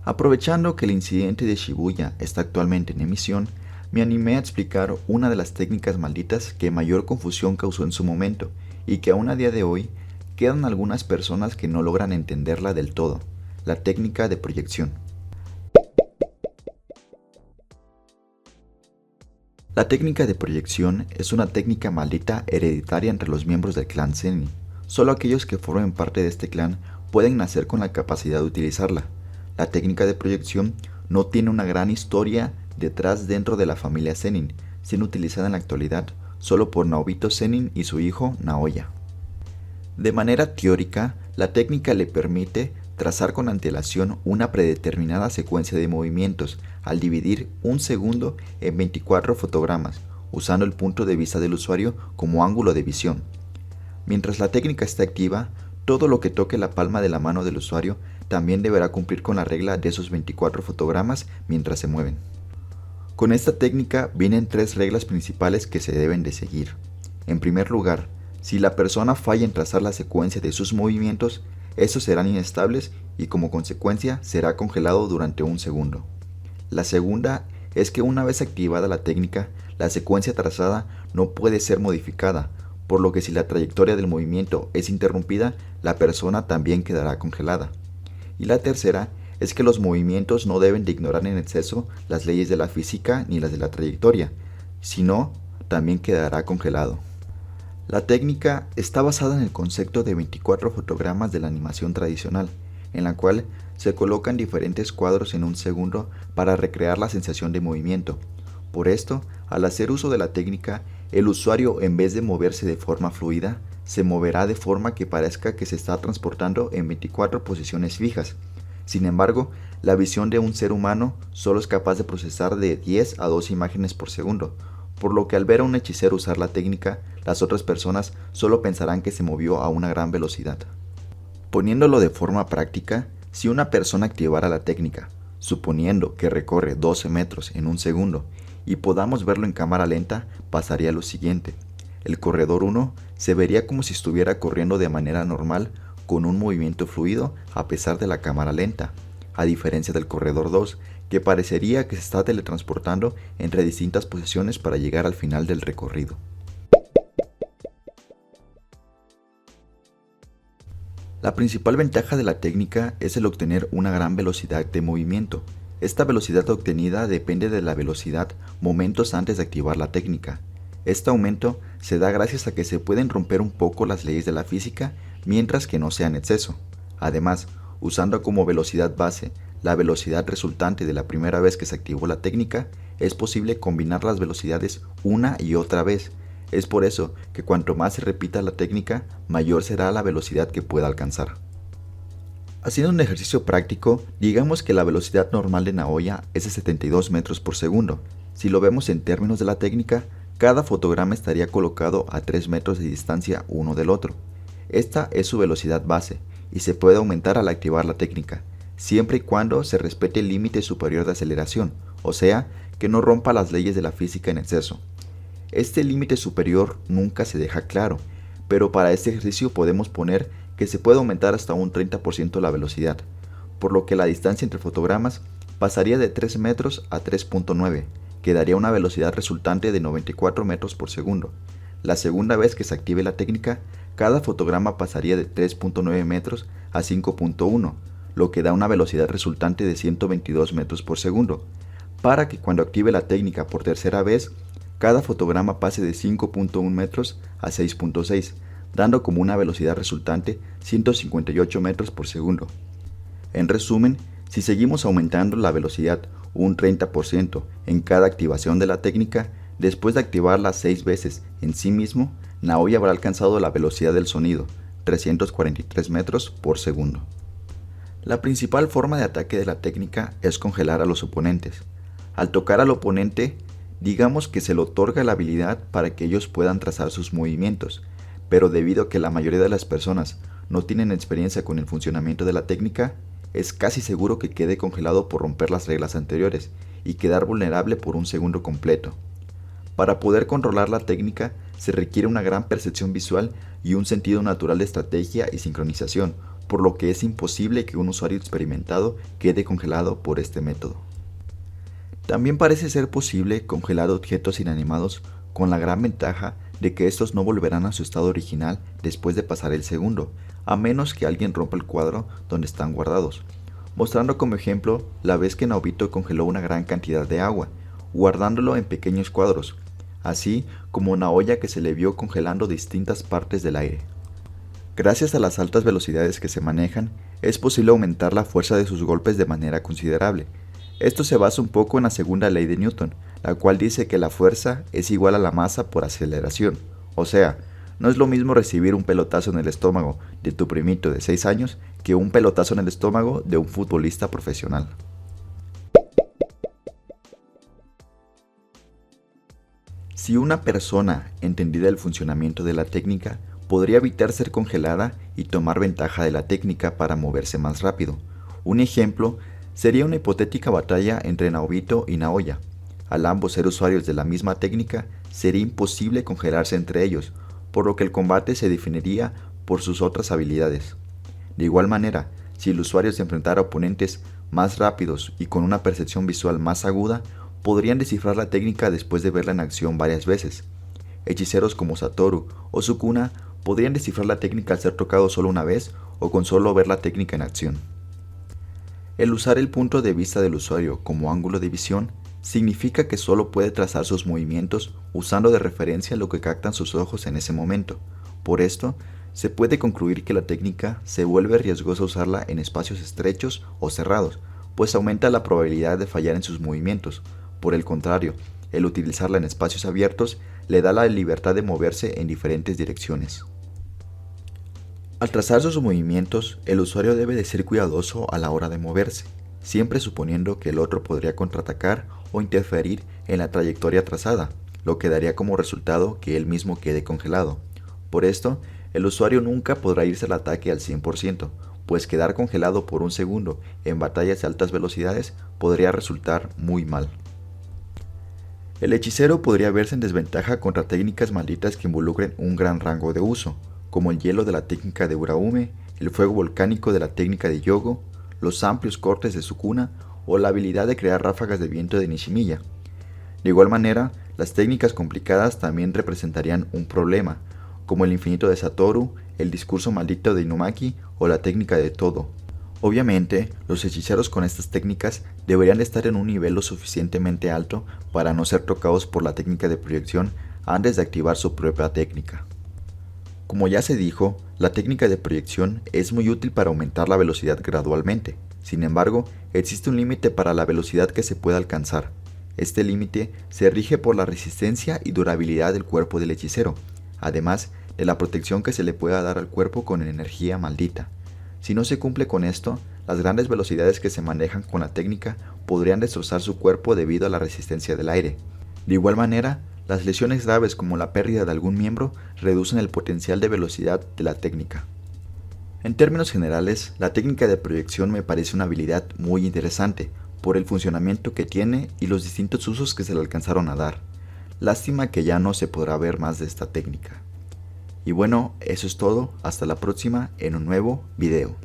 Aprovechando que el incidente de Shibuya está actualmente en emisión, me animé a explicar una de las técnicas malditas que mayor confusión causó en su momento y que aún a día de hoy quedan algunas personas que no logran entenderla del todo, la técnica de proyección. La técnica de proyección es una técnica maldita hereditaria entre los miembros del clan Zenin. Solo aquellos que formen parte de este clan pueden nacer con la capacidad de utilizarla. La técnica de proyección no tiene una gran historia detrás dentro de la familia Zenin, siendo utilizada en la actualidad solo por Naobito Zenin y su hijo Naoya. De manera teórica, la técnica le permite trazar con antelación una predeterminada secuencia de movimientos al dividir un segundo en 24 fotogramas, usando el punto de vista del usuario como ángulo de visión. Mientras la técnica esté activa, todo lo que toque la palma de la mano del usuario también deberá cumplir con la regla de esos 24 fotogramas mientras se mueven. Con esta técnica vienen tres reglas principales que se deben de seguir. En primer lugar, si la persona falla en trazar la secuencia de sus movimientos, estos serán inestables y como consecuencia será congelado durante un segundo. La segunda es que una vez activada la técnica, la secuencia trazada no puede ser modificada, por lo que si la trayectoria del movimiento es interrumpida, la persona también quedará congelada. Y la tercera es que los movimientos no deben de ignorar en exceso las leyes de la física ni las de la trayectoria, sino también quedará congelado. La técnica está basada en el concepto de 24 fotogramas de la animación tradicional, en la cual se colocan diferentes cuadros en un segundo para recrear la sensación de movimiento. Por esto, al hacer uso de la técnica, el usuario en vez de moverse de forma fluida, se moverá de forma que parezca que se está transportando en 24 posiciones fijas. Sin embargo, la visión de un ser humano solo es capaz de procesar de 10 a 12 imágenes por segundo, por lo que al ver a un hechicero usar la técnica, las otras personas solo pensarán que se movió a una gran velocidad. Poniéndolo de forma práctica, si una persona activara la técnica, suponiendo que recorre 12 metros en un segundo, y podamos verlo en cámara lenta, pasaría lo siguiente. El corredor 1 se vería como si estuviera corriendo de manera normal con un movimiento fluido a pesar de la cámara lenta, a diferencia del corredor 2, que parecería que se está teletransportando entre distintas posiciones para llegar al final del recorrido. La principal ventaja de la técnica es el obtener una gran velocidad de movimiento. Esta velocidad obtenida depende de la velocidad momentos antes de activar la técnica. Este aumento se da gracias a que se pueden romper un poco las leyes de la física mientras que no sea en exceso. Además, usando como velocidad base la velocidad resultante de la primera vez que se activó la técnica, es posible combinar las velocidades una y otra vez. Es por eso que cuanto más se repita la técnica, mayor será la velocidad que pueda alcanzar. Haciendo un ejercicio práctico, digamos que la velocidad normal de Naoya es de 72 metros por segundo. Si lo vemos en términos de la técnica, cada fotograma estaría colocado a 3 metros de distancia uno del otro. Esta es su velocidad base y se puede aumentar al activar la técnica, siempre y cuando se respete el límite superior de aceleración, o sea, que no rompa las leyes de la física en exceso. Este límite superior nunca se deja claro, pero para este ejercicio podemos poner que se puede aumentar hasta un 30% la velocidad, por lo que la distancia entre fotogramas pasaría de 3 metros a 3.9, que daría una velocidad resultante de 94 metros por segundo. La segunda vez que se active la técnica, cada fotograma pasaría de 3.9 metros a 5.1, lo que da una velocidad resultante de 122 metros por segundo, para que cuando active la técnica por tercera vez, cada fotograma pase de 5.1 metros a 6.6, dando como una velocidad resultante 158 metros por segundo. En resumen, si seguimos aumentando la velocidad un 30% en cada activación de la técnica, después de activarla 6 veces en sí mismo, Naoya habrá alcanzado la velocidad del sonido, 343 metros por segundo. La principal forma de ataque de la técnica es congelar a los oponentes. Al tocar al oponente, digamos que se le otorga la habilidad para que ellos puedan trazar sus movimientos, pero debido a que la mayoría de las personas no tienen experiencia con el funcionamiento de la técnica, es casi seguro que quede congelado por romper las reglas anteriores y quedar vulnerable por un segundo completo. Para poder controlar la técnica se requiere una gran percepción visual y un sentido natural de estrategia y sincronización, por lo que es imposible que un usuario experimentado quede congelado por este método. También parece ser posible congelar objetos inanimados con la gran ventaja de que estos no volverán a su estado original después de pasar el segundo, a menos que alguien rompa el cuadro donde están guardados, mostrando como ejemplo la vez que Naobito congeló una gran cantidad de agua, guardándolo en pequeños cuadros, así como una olla que se le vio congelando distintas partes del aire. Gracias a las altas velocidades que se manejan, es posible aumentar la fuerza de sus golpes de manera considerable. Esto se basa un poco en la segunda ley de Newton, la cual dice que la fuerza es igual a la masa por aceleración. O sea, no es lo mismo recibir un pelotazo en el estómago de tu primito de 6 años que un pelotazo en el estómago de un futbolista profesional. Si una persona entendiera el funcionamiento de la técnica, podría evitar ser congelada y tomar ventaja de la técnica para moverse más rápido. Un ejemplo sería una hipotética batalla entre Naobito y Naoya. Al ambos ser usuarios de la misma técnica, sería imposible congelarse entre ellos, por lo que el combate se definiría por sus otras habilidades. De igual manera, si el usuario se enfrentara a oponentes más rápidos y con una percepción visual más aguda, podrían descifrar la técnica después de verla en acción varias veces. Hechiceros como Satoru o Sukuna podrían descifrar la técnica al ser tocados solo una vez o con solo ver la técnica en acción. El usar el punto de vista del usuario como ángulo de visión significa que solo puede trazar sus movimientos usando de referencia lo que captan sus ojos en ese momento. Por esto, se puede concluir que la técnica se vuelve riesgosa usarla en espacios estrechos o cerrados, pues aumenta la probabilidad de fallar en sus movimientos. Por el contrario, el utilizarla en espacios abiertos le da la libertad de moverse en diferentes direcciones. Al trazar sus movimientos, el usuario debe de ser cuidadoso a la hora de moverse, siempre suponiendo que el otro podría contraatacar o interferir en la trayectoria trazada, lo que daría como resultado que él mismo quede congelado. Por esto, el usuario nunca podrá irse al ataque al 100%, pues quedar congelado por un segundo en batallas de altas velocidades podría resultar muy mal. El hechicero podría verse en desventaja contra técnicas malditas que involucren un gran rango de uso, como el hielo de la técnica de Uraume, el fuego volcánico de la técnica de Yogo, los amplios cortes de Sukuna o la habilidad de crear ráfagas de viento de Nishimiya. De igual manera, las técnicas complicadas también representarían un problema, como el infinito de Satoru, el discurso maldito de Inumaki o la técnica de Todo. Obviamente, los hechiceros con estas técnicas deberían estar en un nivel lo suficientemente alto para no ser tocados por la técnica de proyección antes de activar su propia técnica. Como ya se dijo, la técnica de proyección es muy útil para aumentar la velocidad gradualmente. Sin embargo, existe un límite para la velocidad que se puede alcanzar. Este límite se rige por la resistencia y durabilidad del cuerpo del hechicero, además de la protección que se le pueda dar al cuerpo con energía maldita. Si no se cumple con esto, las grandes velocidades que se manejan con la técnica podrían destrozar su cuerpo debido a la resistencia del aire. De igual manera, las lesiones graves como la pérdida de algún miembro reducen el potencial de velocidad de la técnica. En términos generales, la técnica de proyección me parece una habilidad muy interesante por el funcionamiento que tiene y los distintos usos que se le alcanzaron a dar. Lástima que ya no se podrá ver más de esta técnica. Y bueno, eso es todo, hasta la próxima en un nuevo video.